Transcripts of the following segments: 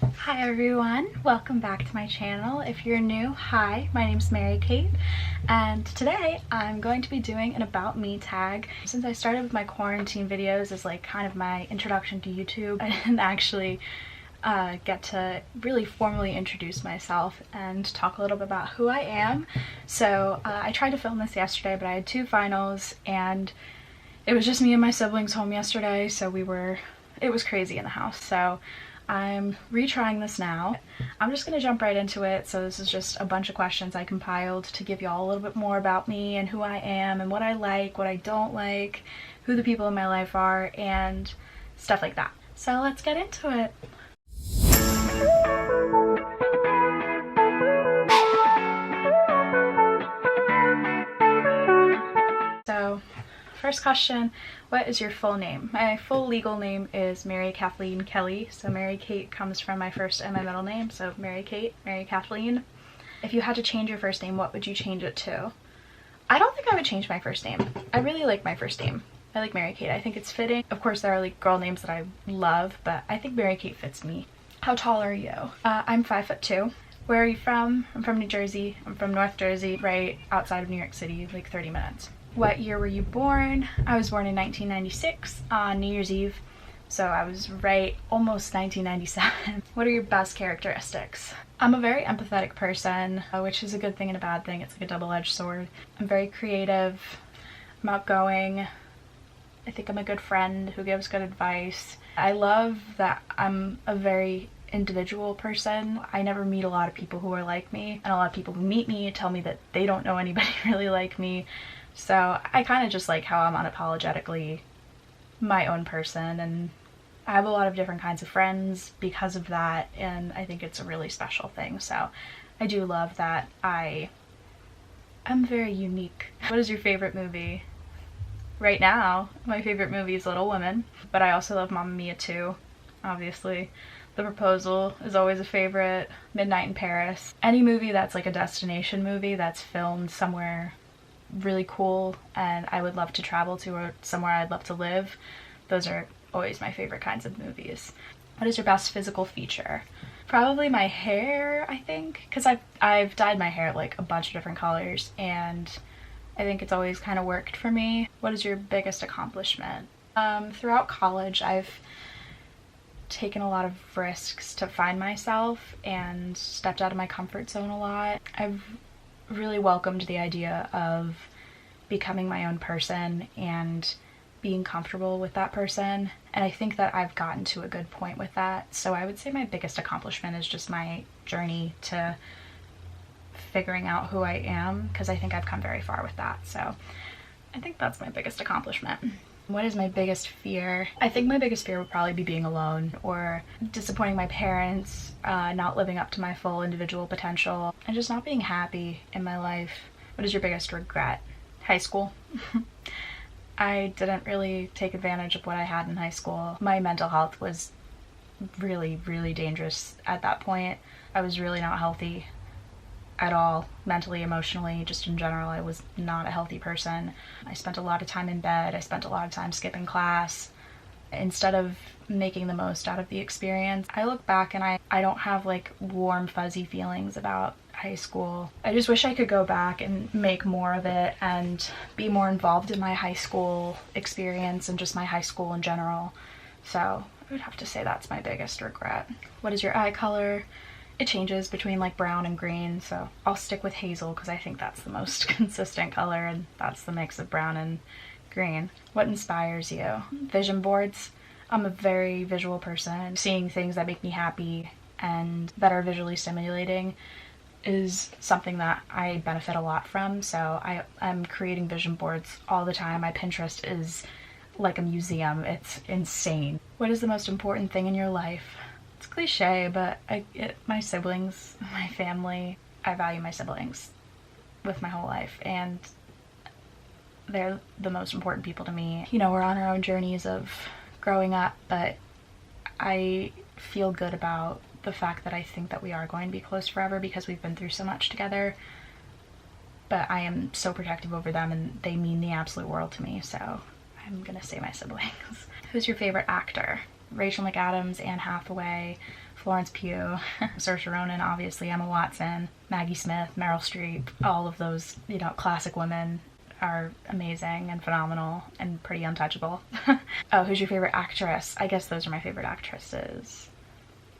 Hi everyone, welcome back to my channel. If you're new, hi, my name's Mary Kate, and today I'm going to be doing an about me tag. Since I started with my quarantine videos as like kind of my introduction to YouTube, I didn't actually get to really formally introduce myself and talk a little bit about who I am. So I tried to film this yesterday, but I had two finals and it was just me and my siblings home yesterday, so it was crazy in the house. So I'm retrying this now. I'm just gonna jump right into it. So this is just a bunch of questions I compiled to give y'all a little bit more about me and who I am and what I like, what I don't like, who the people in my life are, and stuff like that. So let's get into it. So first question, what is your full name? My full legal name is Mary Kathleen Kelly. So Mary Kate comes from my first and my middle name. So Mary Kate, Mary Kathleen. If you had to change your first name, what would you change it to? I don't think I would change my first name. I really like my first name. I like Mary Kate. I think it's fitting. Of course, there are like girl names that I love, but I think Mary Kate fits me. How tall are you? I'm 5'2". Where are you from? I'm from New Jersey. I'm from North Jersey, right outside of New York City, like 30 minutes. What year were you born? I was born in 1996 on New Year's Eve, so I was right almost 1997. What are your best characteristics? I'm a very empathetic person, which is a good thing and a bad thing. It's like a double-edged sword. I'm very creative. I'm outgoing. I think I'm a good friend who gives good advice. I love that I'm a very individual person. I never meet a lot of people who are like me, and a lot of people who meet me tell me that they don't know anybody really like me. So I kind of just like how I'm unapologetically my own person, and I have a lot of different kinds of friends because of that, and I think it's a really special thing. So I do love that I'm very unique. What is your favorite movie? Right now, my favorite movie is Little Women, but I also love Mamma Mia too, obviously. The Proposal is always a favorite. Midnight in Paris. Any movie that's like a destination movie that's filmed somewhere really cool and I would love to travel to, or somewhere I'd love to live, those are always my favorite kinds of movies. What is your best physical feature? Probably my hair, I think, because I've dyed my hair like a bunch of different colors and I think it's always kind of worked for me. What is your biggest accomplishment? Throughout college I've taken a lot of risks to find myself and stepped out of my comfort zone a lot. I've really welcomed the idea of becoming my own person and being comfortable with that person, and I think that I've gotten to a good point with that. So I would say my biggest accomplishment is just my journey to figuring out who I am, because I think I've come very far with that. So I think that's my biggest accomplishment. What is my biggest fear? I think my biggest fear would probably be being alone or disappointing my parents, not living up to my full individual potential, and just not being happy in my life. What is your biggest regret? High school. I didn't really take advantage of what I had in high school. My mental health was really, really dangerous at that point. I was really not healthy at all, mentally, emotionally, just in general. I was not a healthy person. I spent a lot of time in bed. I spent a lot of time skipping class. Instead of making the most out of the experience, I look back and I don't have like warm, fuzzy feelings about high school. I just wish I could go back and make more of it and be more involved in my high school experience and just my high school in general. So I would have to say that's my biggest regret. What is your eye color? It changes between like brown and green, so I'll stick with hazel because I think that's the most consistent color, and that's the mix of brown and green. What inspires you? Vision boards. I'm a very visual person. Seeing things that make me happy and that are visually stimulating is something that I benefit a lot from, so I'm creating vision boards all the time. My Pinterest is like a museum. It's insane. What is the most important thing in your life? It's cliche, but my siblings, my family, I value my siblings with my whole life, and they're the most important people to me. You know, we're on our own journeys of growing up, but I feel good about the fact that I think that we are going to be close forever because we've been through so much together. But I am so protective over them and they mean the absolute world to me, so I'm gonna say my siblings. Who's your favorite actor? Rachel McAdams, Anne Hathaway, Florence Pugh, Saoirse Ronan, obviously, Emma Watson, Maggie Smith, Meryl Streep, all of those, you know, classic women are amazing and phenomenal and pretty untouchable. Oh, who's your favorite actress? I guess those are my favorite actresses.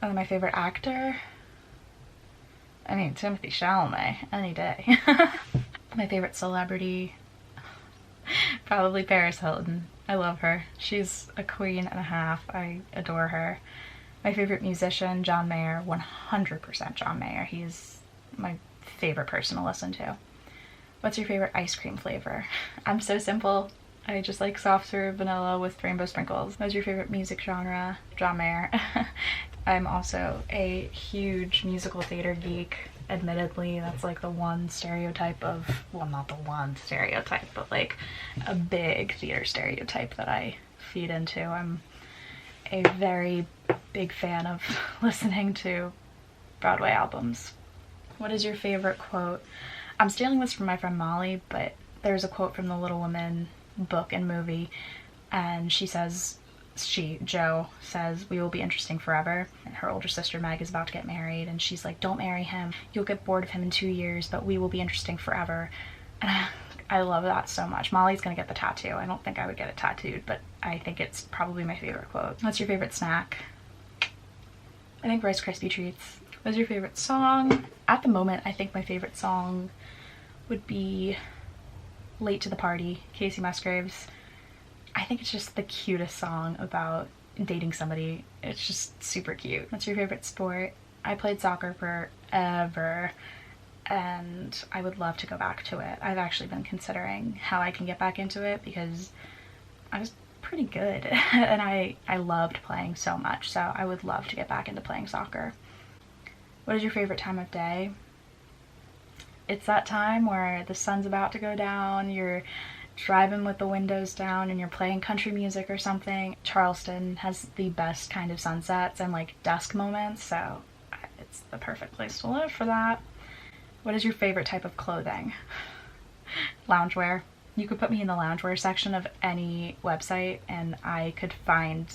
Oh, my favorite actor? I mean, Timothée Chalamet, any day. My favorite celebrity? Probably Paris Hilton. I love her. She's a queen and a half. I adore her. My favorite musician, John Mayer. 100% John Mayer. He's my favorite person to listen to. What's your favorite ice cream flavor? I'm so simple. I just like soft serve vanilla with rainbow sprinkles. What's your favorite music genre? John Mayer. I'm also a huge musical theater geek. Admittedly, that's like the one stereotype of, well, not the one stereotype, but like a big theater stereotype that I feed into. I'm a very big fan of listening to Broadway albums. What is your favorite quote? I'm stealing this from my friend Molly, but there's a quote from the Little Women book and movie, and she says, Jo says, "We will be interesting forever." And her older sister Meg is about to get married, and she's like, "Don't marry him. You'll get bored of him in 2 years, but we will be interesting forever." And I love that so much. Molly's gonna get the tattoo. I don't think I would get it tattooed, but I think it's probably my favorite quote. What's your favorite snack? I think Rice Krispie treats. What's your favorite song? At the moment, I think my favorite song would be Late to the Party, Casey Musgraves. I think it's just the cutest song about dating somebody. It's just super cute. What's your favorite sport? I played soccer forever, and I would love to go back to it. I've actually been considering how I can get back into it because I was pretty good and I loved playing so much, so I would love to get back into playing soccer. What is your favorite time of day? It's that time where the sun's about to go down, you're driving with the windows down and you're playing country music or something. Charleston has the best kind of sunsets and like dusk moments, so it's the perfect place to live for that. What is your favorite type of clothing? Loungewear. You could put me in the loungewear section of any website and I could find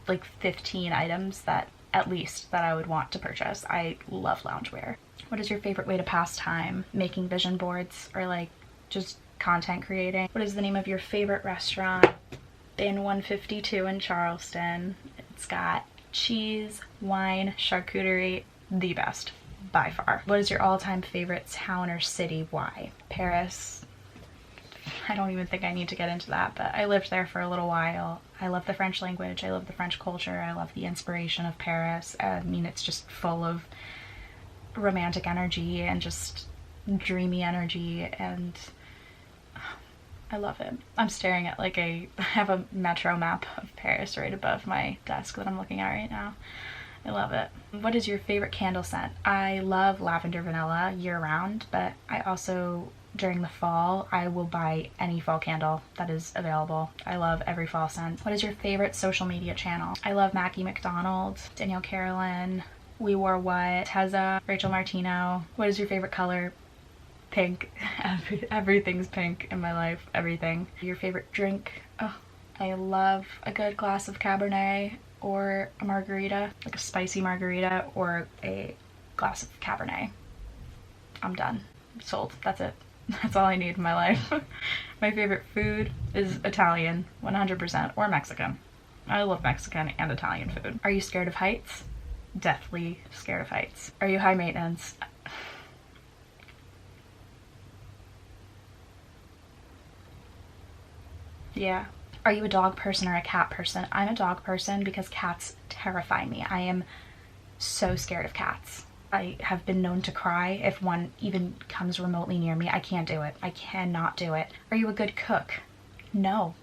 like 15 items that at least that I would want to purchase. I love loungewear. What is your favorite way to pass time? Making vision boards or like just content creating. What is the name of your favorite restaurant? Bin 152 in Charleston. It's got cheese, wine, charcuterie, the best by far. What is your all-time favorite town or city? Why? Paris. I don't even think I need to get into that, but I lived there for a little while. I love the French language, I love the French culture, I love the inspiration of Paris. I mean, it's just full of romantic energy and just dreamy energy, and I love it. I'm staring at like I have a metro map of Paris right above my desk that I'm looking at right now. I love it. What is your favorite candle scent? I love lavender vanilla year round, but I also, during the fall, I will buy any fall candle that is available. I love every fall scent. What is your favorite social media channel? I love Mackie McDonald, Danielle Carolyn, We Wore What, Teza, Rachel Martino. What is your favorite color? Pink. Everything's pink in my life. Everything. Your favorite drink? Oh, I love a good glass of Cabernet or a margarita, like a spicy margarita or a glass of Cabernet. I'm done. Sold. That's it. That's all I need in my life. My favorite food is Italian, 100%, or Mexican. I love Mexican and Italian food. Are you scared of heights? Deathly scared of heights. Are you high maintenance? Yeah. Are you a dog person or a cat person? I'm a dog person because cats terrify me. I am so scared of cats. I have been known to cry if one even comes remotely near me. I can't do it. I cannot do it. Are you a good cook? No.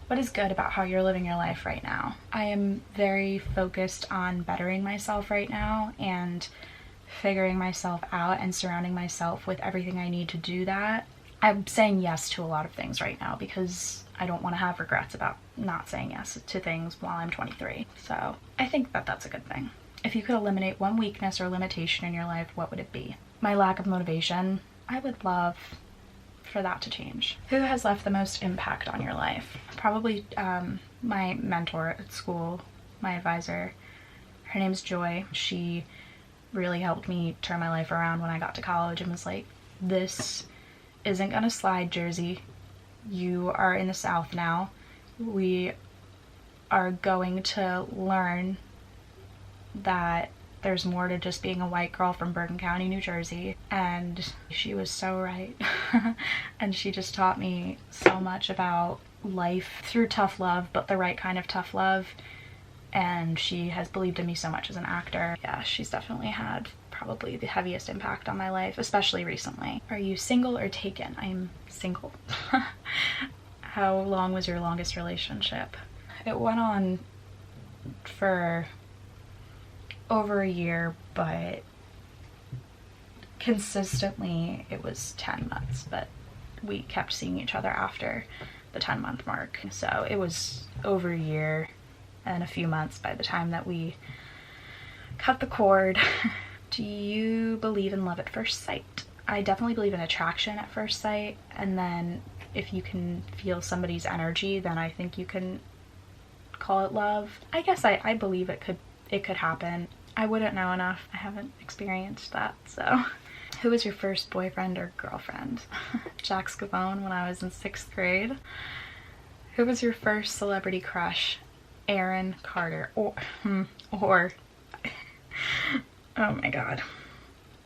What is good about how you're living your life right now? I am very focused on bettering myself right now and figuring myself out and surrounding myself with everything I need to do that. I'm saying yes to a lot of things right now because I don't want to have regrets about not saying yes to things while I'm 23. So I think that that's a good thing. If you could eliminate one weakness or limitation in your life, what would it be? My lack of motivation. I would love for that to change. Who has left the most impact on your life? Probably my mentor at school, my advisor. Her name's Joy. She really helped me turn my life around when I got to college and was like, this isn't gonna slide, Jersey. You are in the South now. We are going to learn that there's more to just being a white girl from Bergen County, New Jersey. And she was so right. And she just taught me so much about life through tough love, but the right kind of tough love. And she has believed in me so much as an actor. Yeah, she's definitely had probably the heaviest impact on my life, especially recently. Are you single or taken? I'm single. How long was your longest relationship? It went on for over a year, but consistently it was 10 months, but we kept seeing each other after the 10-month mark. So it was over a year and a few months by the time that we cut the cord. Do you believe in love at first sight? I definitely believe in attraction at first sight, and then if you can feel somebody's energy, then I think you can call it love. I guess I believe it could happen. I wouldn't know enough. I haven't experienced that, so. Who was your first boyfriend or girlfriend? Jack Scavone when I was in 6th grade. Who was your first celebrity crush? Aaron Carter or oh my god,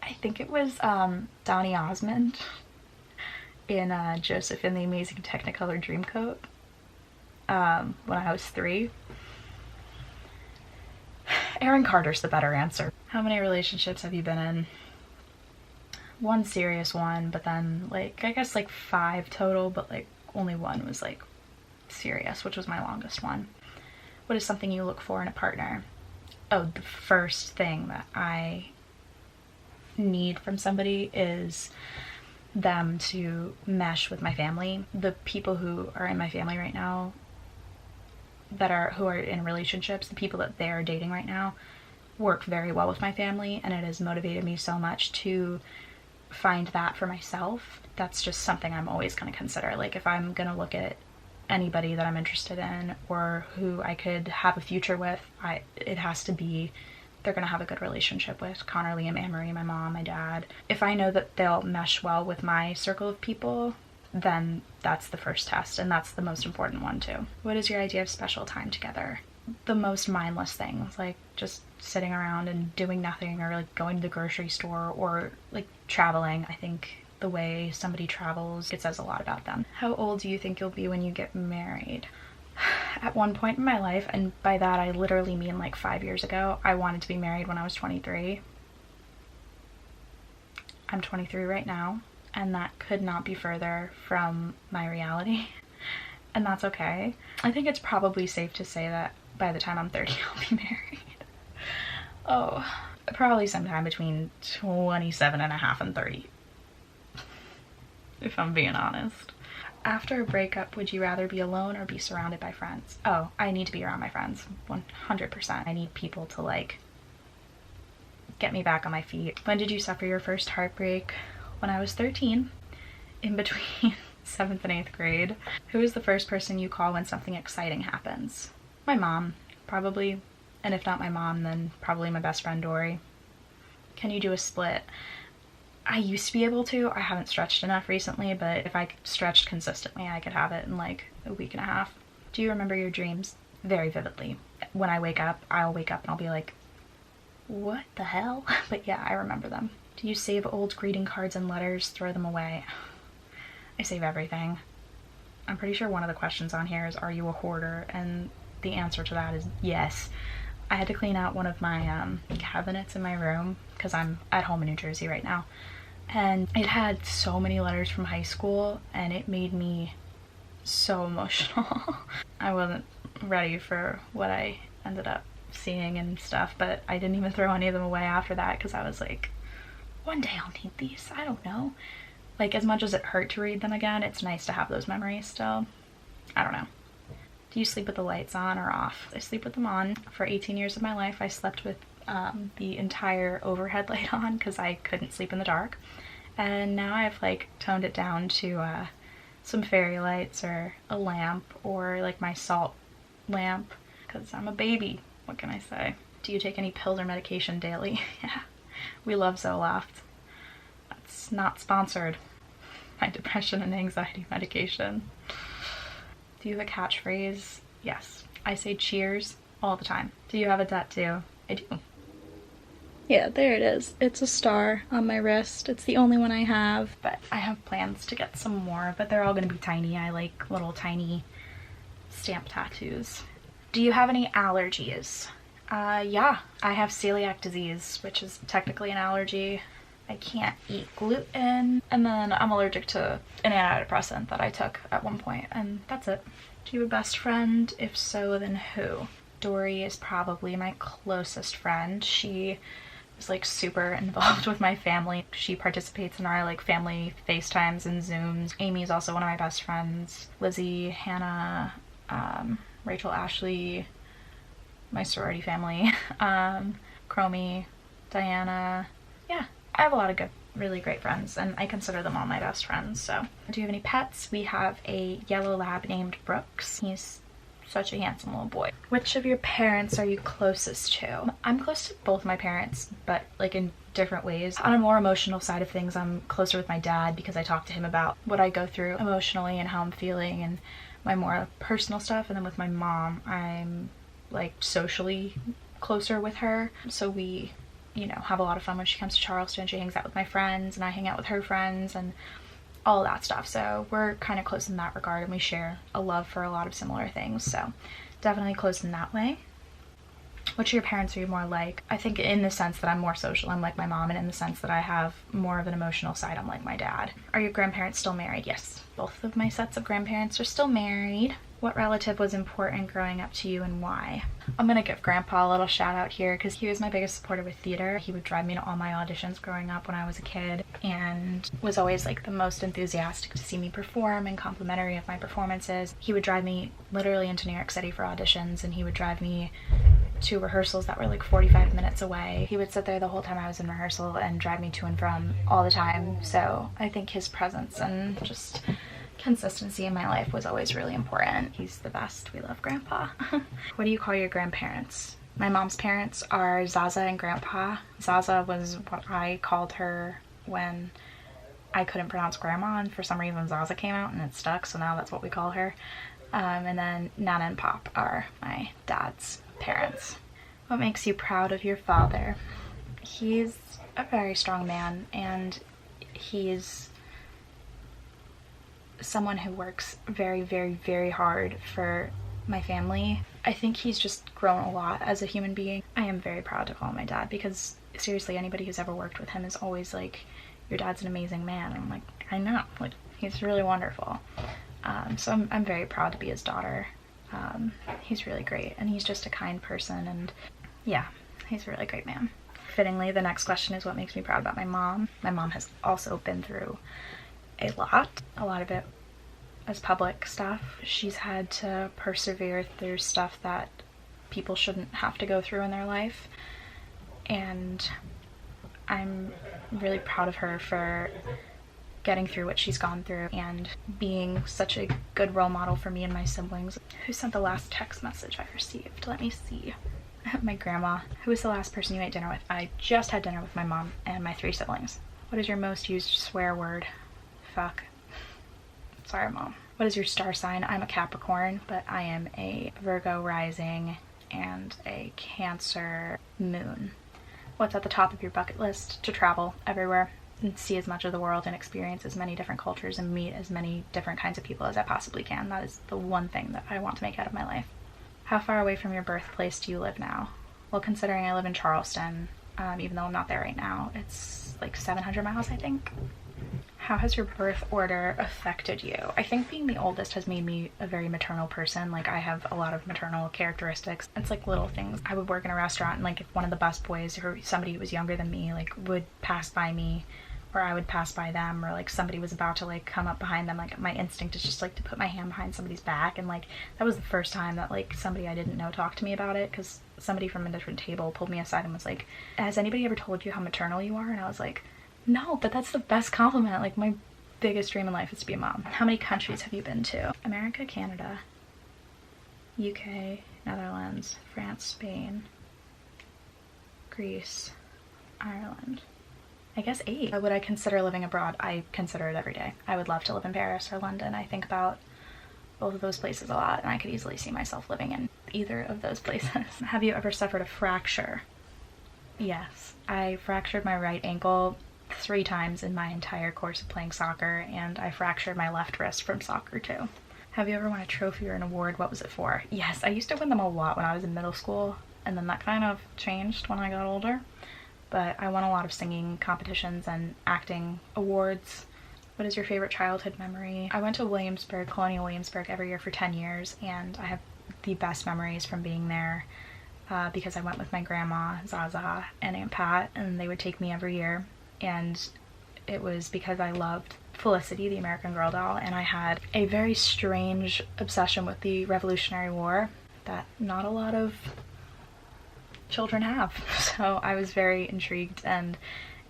I think it was Donny Osmond in Joseph and the Amazing Technicolor Dreamcoat when I was 3. Aaron Carter's the better answer. How many relationships have you been in? One serious one, but then like I guess like 5 total, but like only one was like serious, which was my longest one. What is something you look for in a partner? Oh, the first thing that I need from somebody is them to mesh with my family. The people who are in my family right now who are in relationships, the people that they are dating right now work very well with my family, and it has motivated me so much to find that for myself. That's just something I'm always going to consider. Like if I'm going to look at anybody that I'm interested in or who I could have a future with, it has to be they're gonna have a good relationship with Connor, Liam, Anne-Marie, my mom, my dad. If I know that they'll mesh well with my circle of people, then that's the first test, and that's the most important one too. What is your idea of special time together? The most mindless things, like just sitting around and doing nothing, or like going to the grocery store, or like traveling. I think the way somebody travels, it says a lot about them. How old do you think you'll be when you get married? At one point in my life, and by that I literally mean like 5 years ago, I wanted to be married when I was 23. I'm 23 right now, and that could not be further from my reality, and that's okay. I think it's probably safe to say that by the time I'm 30, I'll be married. Oh, probably sometime between 27 and a half and 30. If I'm being honest. After a breakup, would you rather be alone or be surrounded by friends? Oh, I need to be around my friends, 100%. I need people to like get me back on my feet. When did you suffer your first heartbreak? When I was 13, in between 7th and 8th grade. Who is the first person you call when something exciting happens? My mom, probably. And if not my mom, then probably my best friend Dory. Can you do a split? I used to be able to. I haven't stretched enough recently, but if I stretched consistently, I could have it in like a week and a half. Do you remember your dreams? Very vividly. When I wake up, I'll wake up and I'll be like, what the hell? But yeah, I remember them. Do you save old greeting cards and letters, throw them away? I save everything. I'm pretty sure one of the questions on here is, are you a hoarder? And the answer to that is yes. I had to clean out one of my cabinets in my room because I'm at home in New Jersey right now. And it had so many letters from high school, and it made me so emotional. I wasn't ready for what I ended up seeing and stuff, but I didn't even throw any of them away after that because I was like, one day I'll need these. I don't know. Like, as much as it hurt to read them again, it's nice to have those memories still. I don't know. Do you sleep with the lights on or off? I sleep with them on. For 18 years of my life, I slept with the entire overhead light on because I couldn't sleep in the dark. And now I've like toned it down to some fairy lights or a lamp or like my salt lamp because I'm a baby What can I say? Do you take any pills or medication daily? Yeah, we love Zoloft. That's not sponsored. My depression and anxiety medication. Do you have a catchphrase? Yes. I say cheers all the time. Do you have a tattoo? I do. Yeah, there it is. It's a star on my wrist. It's the only one I have, but I have plans to get some more, but they're all gonna be tiny. I like little tiny stamp tattoos. Do you have any allergies? Yeah, I have celiac disease, which is technically an allergy. I can't eat gluten, and then I'm allergic to an antidepressant that I took at one point, and that's it. Do you have a best friend? If so, then who? Dory is probably my closest friend. She is like super involved with my family. She participates in our like family FaceTimes and Zooms. Amy's also one of my best friends. Lizzie, Hannah, Rachel, Ashley, my sorority family, Chromie, Diana. Yeah, I have a lot of good, really great friends, and I consider them all my best friends. So, do you have any pets? We have a yellow lab named Brooks. He's such a handsome little boy. Which of your parents are you closest to? I'm close to both my parents, but like in different ways. On a more emotional side of things, I'm closer with my dad because I talk to him about what I go through emotionally and how I'm feeling and my more personal stuff. And then with my mom, I'm like socially closer with her. So we, you know, have a lot of fun when she comes to Charleston. She hangs out with my friends and I hang out with her friends and all that stuff. So we're kind of close in that regard, and we share a love for a lot of similar things. So definitely close in that way. Which of your parents are you more like? I think in the sense that I'm more social, I'm like my mom, and in the sense that I have more of an emotional side, I'm like my dad. Are your grandparents still married? Yes. Both of my sets of grandparents are still married. What relative was important growing up to you and why? I'm gonna give Grandpa a little shout out here because he was my biggest supporter with theater. He would drive me to all my auditions growing up when I was a kid and was always like the most enthusiastic to see me perform and complimentary of my performances. He would drive me literally into New York City for auditions, and he would drive me to rehearsals that were like 45 minutes away. He would sit there the whole time I was in rehearsal and drive me to and from all the time. So I think his presence and just consistency in my life was always really important. He's the best. We love Grandpa. What do you call your grandparents? My mom's parents are Zaza and Grandpa. Zaza was what I called her when I couldn't pronounce Grandma, and for some reason Zaza came out and it stuck, so now that's what we call her. And then Nana and Pop are my dad's parents. What makes you proud of your father? He's a very strong man, and he's someone who works very, very, very hard for my family. I think he's just grown a lot as a human being. I am very proud to call my dad because seriously, anybody who's ever worked with him is always like, your dad's an amazing man. And I'm like, I know, like, he's really wonderful. So I'm very proud to be his daughter. He's really great, and he's just a kind person, and yeah, he's a really great man. Fittingly, the next question is what makes me proud about my mom. My mom has also been through a lot of it as public stuff. She's had to persevere through stuff that people shouldn't have to go through in their life, and I'm really proud of her for getting through what she's gone through and being such a good role model for me and my siblings. Who sent the last text message I received? Let me see. My grandma. Who was the last person you ate dinner with? I just had dinner with my mom and my 3 siblings. What is your most used swear word? Fuck. Sorry, Mom. What is your star sign? I'm a Capricorn, but I am a Virgo rising and a Cancer moon. What's at the top of your bucket list? To travel everywhere and see as much of the world and experience as many different cultures and meet as many different kinds of people as I possibly can. That is the one thing that I want to make out of my life. How far away from your birthplace do you live now? Well, considering I live in Charleston, even though I'm not there right now, it's like 700 miles, I think. How has your birth order affected you? I think being the oldest has made me a very maternal person. Like, I have a lot of maternal characteristics. It's like little things. I would work in a restaurant, and like if one of the busboys or somebody who was younger than me like would pass by me, or I would pass by them, or like somebody was about to like come up behind them, like my instinct is just like to put my hand behind somebody's back. And like that was the first time that like somebody I didn't know talked to me about it, because somebody from a different table pulled me aside and was like, has anybody ever told you how maternal you are? And I was like, no, but that's the best compliment. Like, my biggest dream in life is to be a mom. How many countries have you been to? America, Canada, UK, Netherlands, France, Spain, Greece, Ireland. I guess 8. Would I consider living abroad? I consider it every day. I would love to live in Paris or London. I think about both of those places a lot, and I could easily see myself living in either of those places. Have you ever suffered a fracture? Yes. I fractured my right ankle 3 times in my entire course of playing soccer, and I fractured my left wrist from soccer too. Have you ever won a trophy or an award? What was it for? Yes, I used to win them a lot when I was in middle school, and then that kind of changed when I got older. But I won a lot of singing competitions and acting awards. What is your favorite childhood memory? I went to Williamsburg, Colonial Williamsburg, every year for 10 years, and I have the best memories from being there because I went with my grandma, Zaza, and Aunt Pat, and they would take me every year. And it was because I loved Felicity, the American Girl doll, and I had a very strange obsession with the Revolutionary War that not a lot of children have. So I was very intrigued, and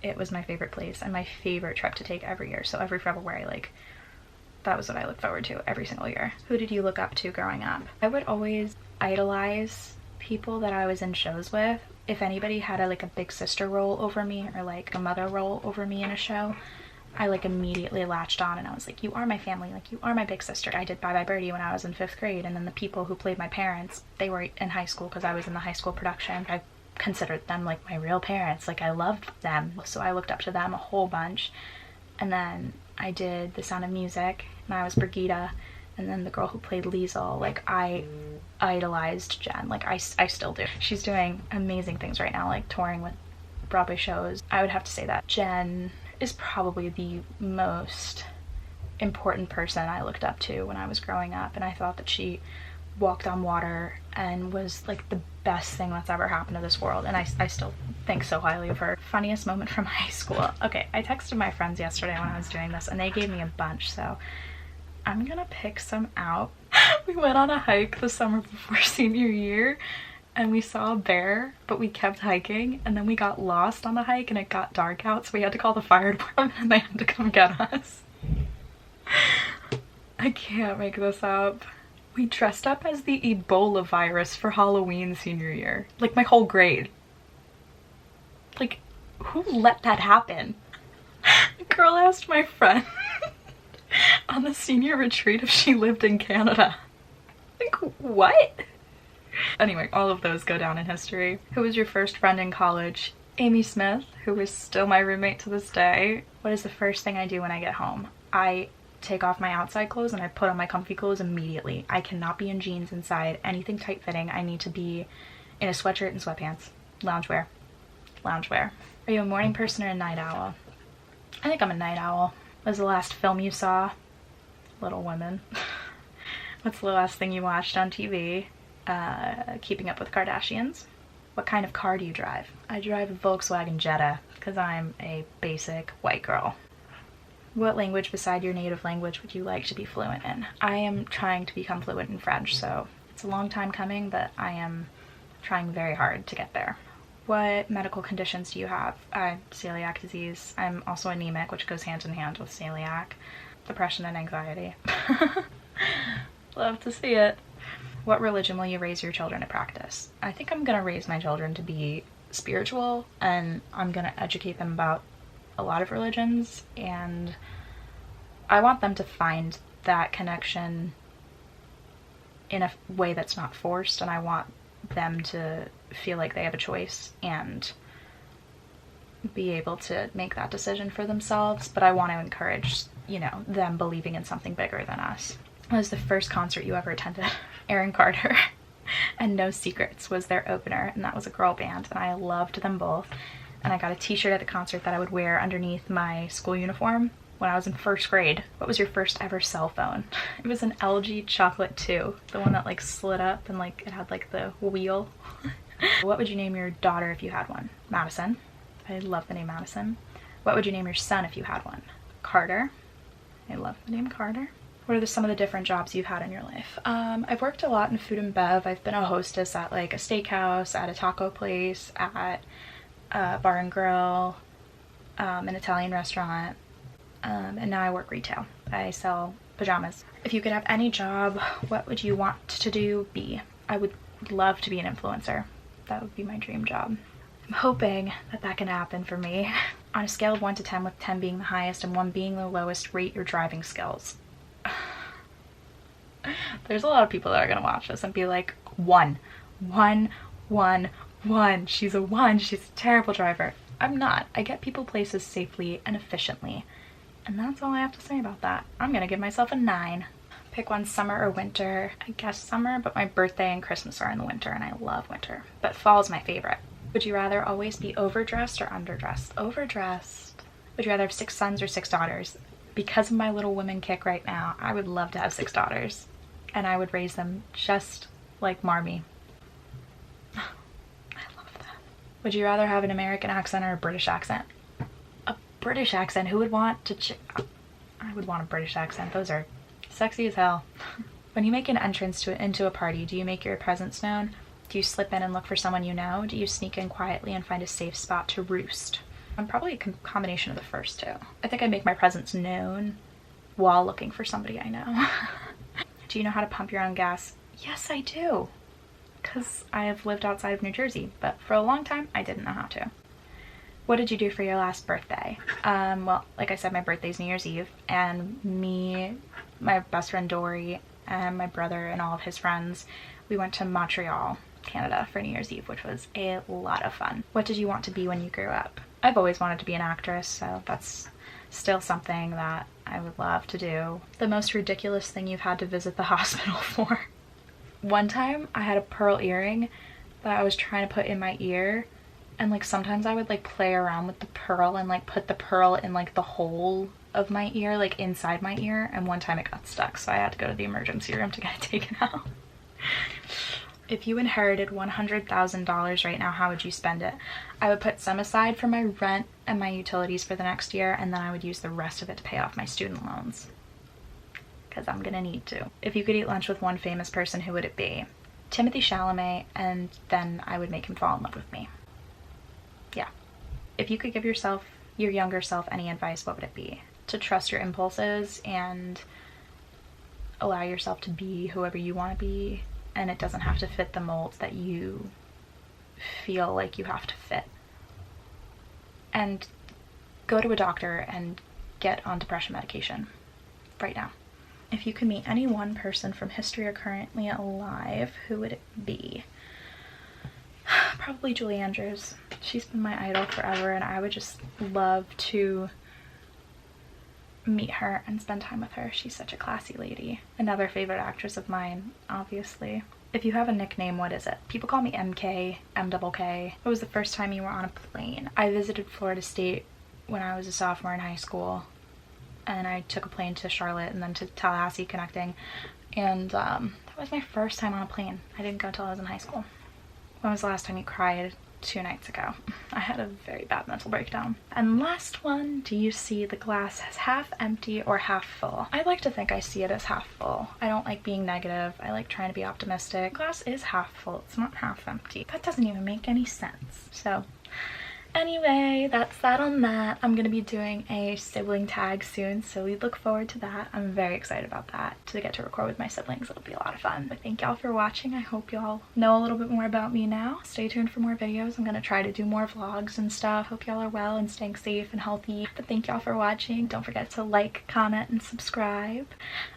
it was my favorite place and my favorite trip to take every year. So every February, like, that was what I looked forward to every single year. Who did you look up to growing up? I would always idolize people that I was in shows with. If anybody had a big sister role over me or like a mother role over me in a show, I like immediately latched on and I was like, you are my family, like you are my big sister. I did Bye Bye Birdie when I was in 5th grade, and then the people who played my parents, they were in high school because I was in the high school production. I considered them like my real parents. Like, I loved them, so I looked up to them a whole bunch. And then I did The Sound of Music and I was Brigida, and then the girl who played Liesel, like, I idolized Jen. Like, I still do. She's doing amazing things right now, like touring with Broadway shows. I would have to say that Jen is probably the most important person I looked up to when I was growing up, and I thought that she walked on water and was like the best thing that's ever happened to this world, and I still think so highly of her. Funniest moment from high school. Okay, I texted my friends yesterday when I was doing this and they gave me a bunch, so I'm gonna pick some out. We went on a hike the summer before senior year and we saw a bear, but we kept hiking, and then we got lost on the hike and it got dark out, so we had to call the fire department and they had to come get us. I can't make this up. We dressed up as the Ebola virus for Halloween senior year. Like, my whole grade. Like, who let that happen? A girl asked my friend on the senior retreat if she lived in Canada. Like, what? Anyway, all of those go down in history. Who was your first friend in college? Amy Smith, who is still my roommate to this day. What is the first thing I do when I get home? I take off my outside clothes and I put on my comfy clothes immediately. I cannot be in jeans inside, anything tight fitting. I need to be in a sweatshirt and sweatpants. Loungewear. Loungewear. Are you a morning person or a night owl? I think I'm a night owl. What was the last film you saw? Little Women. What's the last thing you watched on TV? Keeping Up with Kardashians. What kind of car do you drive? I drive a Volkswagen Jetta because I'm a basic white girl. What language beside your native language would you like to be fluent in? I am trying to become fluent in French, so it's a long time coming, but I am trying very hard to get there. What medical conditions do you have? Celiac disease. I'm also anemic, which goes hand in hand with celiac. Depression and anxiety. Love to see it. What religion will you raise your children to practice? I think I'm gonna raise my children to be spiritual, and I'm gonna educate them about a lot of religions, and I want them to find that connection in a way that's not forced, and I want them to feel like they have a choice and be able to make that decision for themselves, but I want to encourage, you know, them believing in something bigger than us. What was the first concert you ever attended? Aaron Carter and No Secrets was their opener, and that was a girl band, and I loved them both. And I got a t-shirt at the concert that I would wear underneath my school uniform when I was in 1st grade. What was your first ever cell phone? It was an LG Chocolate 2, the one that like slid up and like it had like the wheel. What would you name your daughter if you had one? Madison. I love the name Madison. What would you name your son if you had one? Carter. I love the name Carter. What are some of the different jobs you've had in your life? I've worked a lot in food and bev. I've been a hostess at like a steakhouse, at a taco place, at a bar and grill, an Italian restaurant, and now I work retail. I sell pajamas. If you could have any job, what would you want to do? I would would love to be an influencer. That would be my dream job. I'm hoping that that can happen for me. On a scale of 1 to 10, with 10 being the highest and 1 being the lowest, rate your driving skills. There's a lot of people that are gonna watch this and be like, 1. 1, 1, 1. She's a 1. She's a terrible driver. I'm not. I get people places safely and efficiently. And that's all I have to say about that. I'm gonna give myself a 9. Pick one, summer or winter. I guess summer, but my birthday and Christmas are in the winter and I love winter. But fall's my favorite. Would you rather always be overdressed or underdressed? Overdressed. Would you rather have 6 sons or 6 daughters? Because of my Little Women kick right now, I would love to have 6 daughters. And I would raise them just like Marmee. I love that. Would you rather have an American accent or a British accent? A British accent? Who would want to I would want a British accent. Those are sexy as hell. When you make an entrance into a party, do you make your presence known? Do you slip in and look for someone you know? Do you sneak in quietly and find a safe spot to roost? I'm probably a combination of the first two. I think I make my presence known while looking for somebody I know. Do you know how to pump your own gas? Yes, I do. Because I have lived outside of New Jersey, but for a long time, I didn't know how to. What did you do for your last birthday? Well, like I said, my birthday's New Year's Eve, and me, my best friend Dory, and my brother and all of his friends, we went to Montreal, Canada for New Year's Eve, which was a lot of fun. What did you want to be when you grew up? I've always wanted to be an actress, so that's still something that I would love to do. The most ridiculous thing you've had to visit the hospital for? One time I had a pearl earring that I was trying to put in my ear, and like sometimes I would like play around with the pearl and like put the pearl in like the hole of my ear, like inside my ear, and one time it got stuck, so I had to go to the emergency room to get it taken out. If you inherited $100,000 right now, how would you spend it? I would put some aside for my rent and my utilities for the next year, and then I would use the rest of it to pay off my student loans. Because I'm gonna need to. If you could eat lunch with one famous person, who would it be? Timothy Chalamet, and then I would make him fall in love with me. Yeah. If you could give yourself, your younger self, any advice, what would it be? To trust your impulses and allow yourself to be whoever you want to be, and it doesn't have to fit the molds that you feel like you have to fit. And go to a doctor and get on depression medication right now. If you could meet any one person from history or currently alive, who would it be? Probably Julie Andrews. She's been my idol forever, and I would just love to meet her and spend time with her. She's such a classy lady. Another favorite actress of mine, obviously. If you have a nickname, what is it? People call me MK, MKK. What was the first time you were on a plane? I visited Florida State when I was a sophomore in high school, and I took a plane to Charlotte and then to Tallahassee connecting, and that was my first time on a plane. I didn't go until I was in high school. When was the last time you cried? 2 nights ago. I had a very bad mental breakdown. And last one, do you see the glass as half empty or half full? I like to think I see it as half full. I don't like being negative. I like trying to be optimistic. Glass is half full. It's not half empty. That doesn't even make any sense. So anyway, that's that on that. I'm gonna be doing a sibling tag soon, so we look forward to that. I'm very excited about that, to get to record with my siblings. It'll be a lot of fun. But thank y'all for watching. I hope y'all know a little bit more about me now. Stay tuned for more videos. I'm gonna try to do more vlogs and stuff. Hope y'all are well and staying safe and healthy. But thank y'all for watching. Don't forget to like, comment, and subscribe.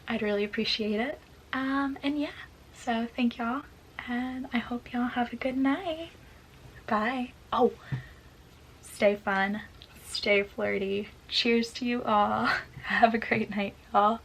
I'd really appreciate it. And yeah, so thank y'all, and I hope y'all have a good night. Bye. Oh, stay fun, stay flirty. Cheers to you all. Have a great night, y'all.